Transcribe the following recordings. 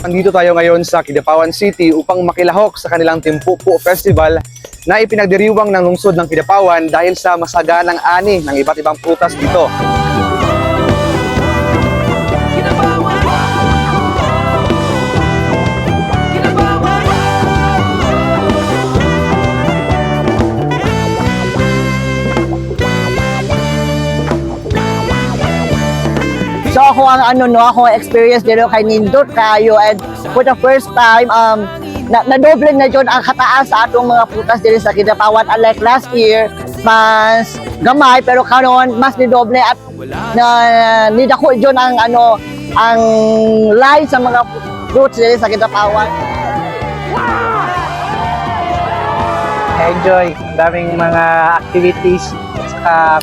Nandito tayo ngayon sa Kidapawan City upang makilahok sa kanilang Timpupu Festival na ipinagdiriwang ng lungsod ng Kidapawan dahil sa masaganang ani ng iba't ibang prutas dito. So ako ako experience dito kay nindot kayo, and for the first time na-double na dyan ang kataas sa atong mga putas dito sa Kidapawan. Unlike last year, mas gamay pero karon mas ni-double at nidako dyan ang line sa mga fruits dito sa Kidapawan. Enjoy, daming mga activities.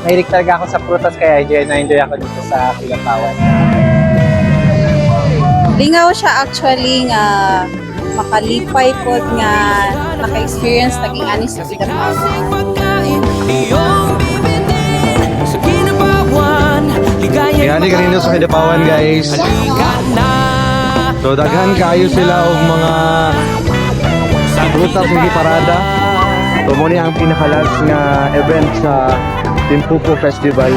Mahilig talaga ako sa prutas kaya na-enjoy ako dito sa Kidapawan. Lingaw siya actually nga makalipay po nga naka-experience naging ani sa Kidapawan. Yan kanino sa Kidapawan, guys. So daghan kayo sila og mga prutas nga parada. So mo ni ang pinaka-last nga event sa Timpupu Festival.